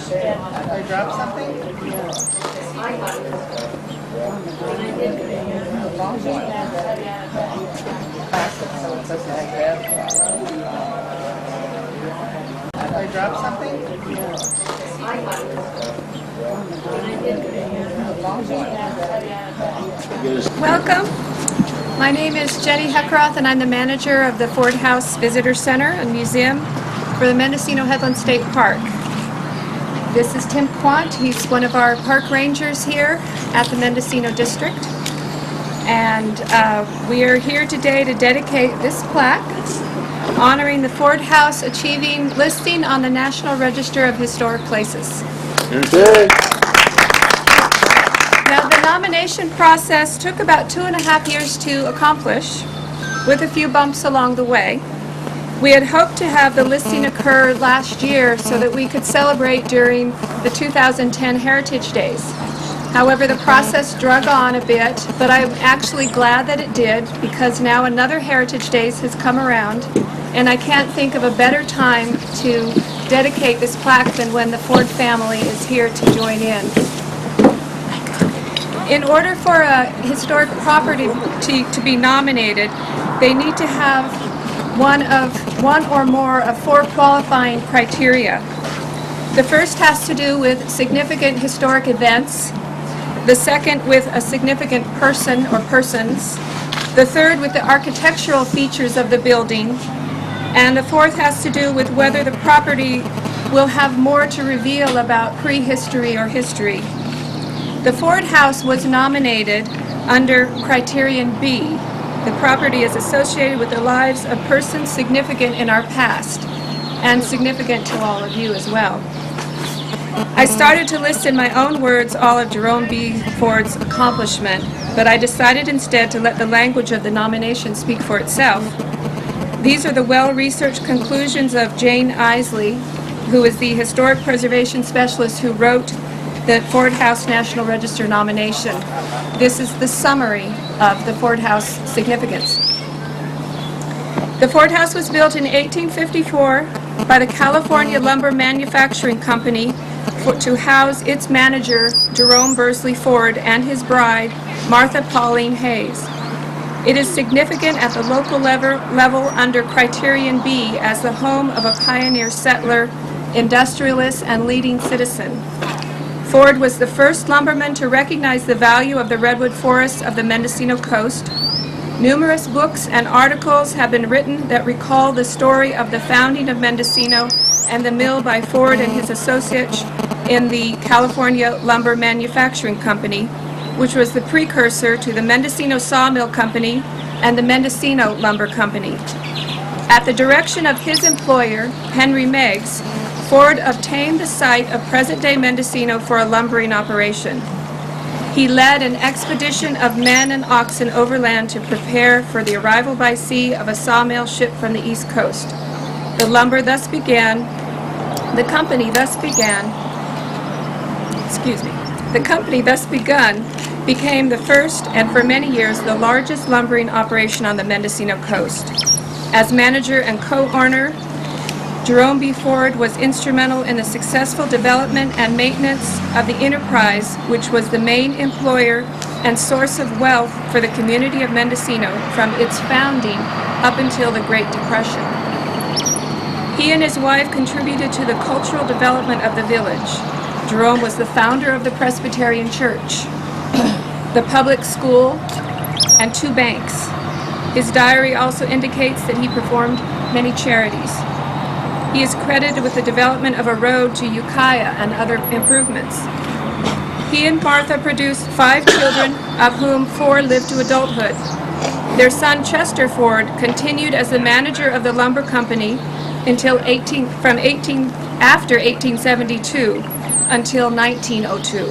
I dropped something? Plastic, so it doesn't grab. I dropped something? Welcome. My name is Jenny Heckroth, and I'm the manager of the Ford House Visitor Center and Museum for the Mendocino Headland State Park. This is Tim Quant. He's one of our park rangers here at the Mendocino District. And we are here today to dedicate this plaque honoring the Ford House achieving listing on the National Register of Historic Places. Now, the nomination process took about 2.5 years to accomplish, with a few bumps along the way. We had hoped to have the listing occur last year so that we could celebrate during the 2010 Heritage Days. However, the process drug on a bit, but I'm actually glad that it did, because now another Heritage Days has come around, and I can't think of a better time to dedicate this plaque than when the Ford family is here to join in. In order for a historic property to be nominated, they need to have one or more of 4 qualifying criteria. The first has to do with significant historic events, the second with a significant person or persons, the third with the architectural features of the building, and the fourth has to do with whether the property will have more to reveal about prehistory or history. The Ford House was nominated under Criterion B. The property is associated with the lives of persons significant in our past and significant to all of you as well. I started to list in my own words all of Jerome B. Ford's accomplishment, but I decided instead to let the language of the nomination speak for itself. These are the well-researched conclusions of Jane Isley, who is the historic preservation specialist who wrote the Ford House National Register nomination. This is the summary of the Ford House significance. The Ford House was built in 1854 by the California Lumber Manufacturing Company to house its manager, Jerome Bursley Ford, and his bride, Martha Pauline Hayes. It is significant at the local level under Criterion B as the home of a pioneer settler, industrialist, and leading citizen. Ford was the first lumberman to recognize the value of the redwood forests of the Mendocino coast. Numerous books and articles have been written that recall the story of the founding of Mendocino and the mill by Ford and his associates in the California Lumber Manufacturing Company, which was the precursor to the Mendocino Sawmill Company and the Mendocino Lumber Company. At the direction of his employer, Henry Meigs, Ford obtained the site of present-day Mendocino for a lumbering operation. He led an expedition of men and oxen overland to prepare for the arrival by sea of a sawmill ship from the East Coast. The company thus begun became the first and for many years the largest lumbering operation on the Mendocino coast. As manager and co-owner, Jerome B. Ford was instrumental in the successful development and maintenance of the enterprise, which was the main employer and source of wealth for the community of Mendocino from its founding up until the Great Depression. He and his wife contributed to the cultural development of the village. Jerome was the founder of the Presbyterian Church, the public school, and 2 banks. His diary also indicates that he performed many charities. He is credited with the development of a road to Ukiah and other improvements. He and Martha produced 5 children, of whom 4 lived to adulthood. Their son Chester Ford continued as the manager of the lumber company until after 1872 until 1902.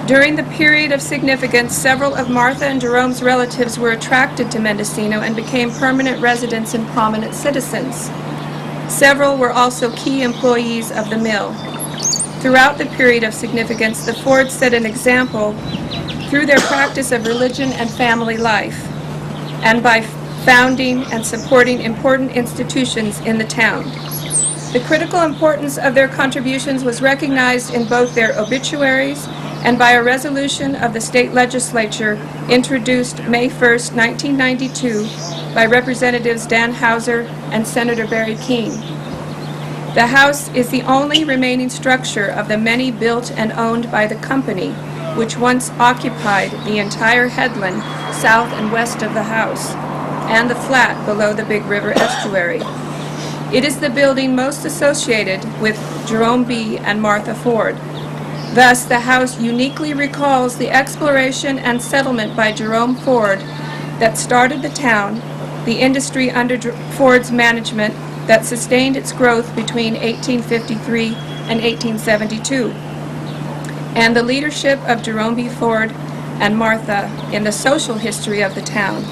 During the period of significance, several of Martha and Jerome's relatives were attracted to Mendocino and became permanent residents and prominent citizens. Several were also key employees of the mill. Throughout the period of significance, the Fords set an example through their practice of religion and family life, and by founding and supporting important institutions in the town. The critical importance of their contributions was recognized in both their obituaries and by a resolution of the state legislature introduced May 1st, 1992 by Representatives Dan Hauser and Senator Barry Keane. The house is the only remaining structure of the many built and owned by the company, which once occupied the entire headland south and west of the house, and the flat below the Big River estuary. It is the building most associated with Jerome B. and Martha Ford. Thus, the house uniquely recalls the exploration and settlement by Jerome Ford that started the town, the industry under Ford's management that sustained its growth between 1853 and 1872, and the leadership of Jerome B. Ford and Martha in the social history of the town.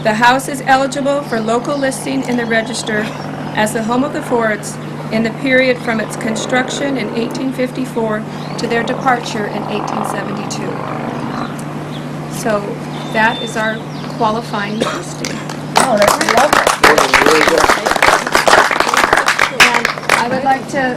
The house is eligible for local listing in the register as the home of the Fords in the period from its construction in 1854 to their departure in 1872. So that is our qualifying listing. Oh, that's lovely. And I would like to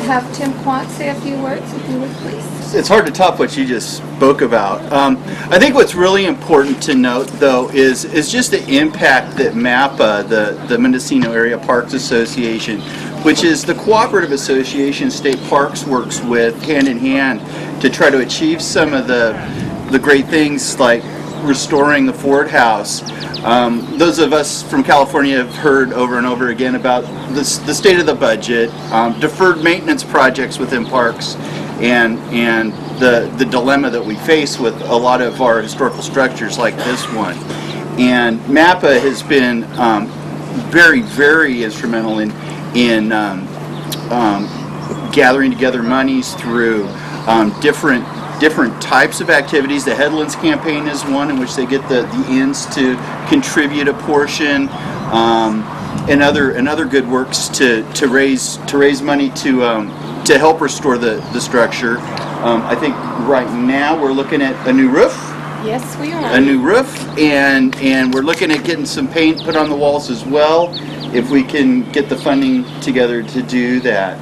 have Tim Quant say a few words, if you would, please. It's hard to top what you just spoke about. I think what's really important to note, though, is just the impact that MAPA, the Mendocino Area Parks Association, which is the cooperative association State Parks works with hand in hand to try to achieve some of the great things like restoring the Ford House. Those of us from California have heard over and over again about the state of the budget, deferred maintenance projects within parks, and the dilemma that we face with a lot of our historical structures like this one. And MAPA has been very, very instrumental in gathering together monies through different types of activities. The Headlands campaign is one in which they get the inns to contribute a portion, and other good works to raise money to help restore the structure. I think right now we're looking at a new roof. Yes, we are. A new roof, and we're looking at getting some paint put on the walls as well, if we can get the funding together to do that.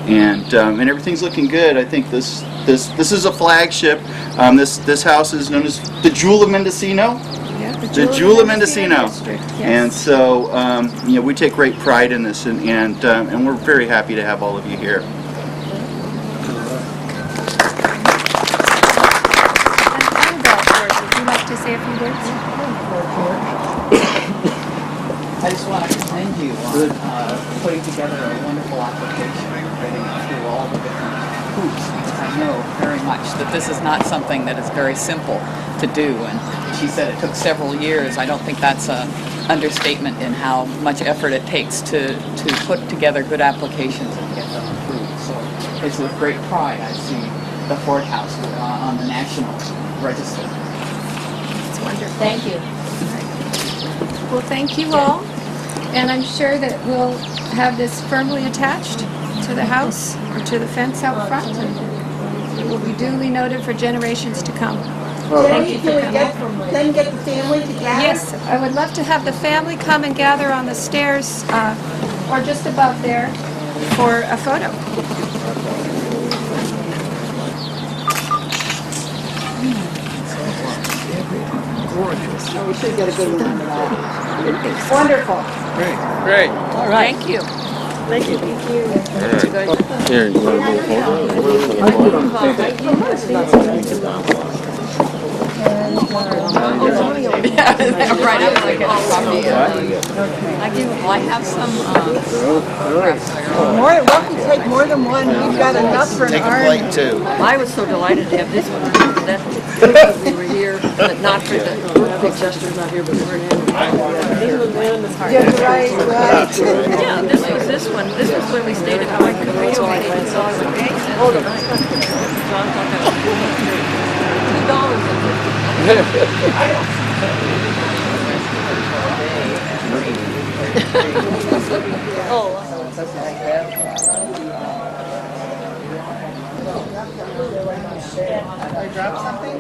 And everything's looking good. I think this is a flagship. This house is known as the Jewel of Mendocino. Yeah, The Jewel of Mendocino. District, yes. And so we take great pride in this, and we're very happy to have all of you here. And Annabelle, would you like to say a few words? I just want to commend you on putting together a wonderful application and getting through all the different hoops, because I know very much that this is not something that is very simple to do. And she said it took several years. I don't think that's an understatement in how much effort it takes to put together good applications and get them approved. So it's with great pride I see the Ford House on the National Register. It's wonderful. Thank you. Well, thank you all, and I'm sure that we'll have this firmly attached to the house or to the fence out front, and it will be duly noted for generations to come. Thank you for coming. Then get the family together? Yes, I would love to have the family come and gather on the stairs or just above there for a photo. So we should get a good one of that. Wonderful. Great. All right. Thank you. Here, you want to do a photo? Right, I was like, I have some More, welcome to take more than one. We've got enough for an army. too. I was so delighted to have this one. That we were here, but not for the Chester's not here, but we're in. Yeah, right. Yeah, this was this one. This was when we stayed at Point Carillo. Hold on. John thought that $2. Oh. I dropped something?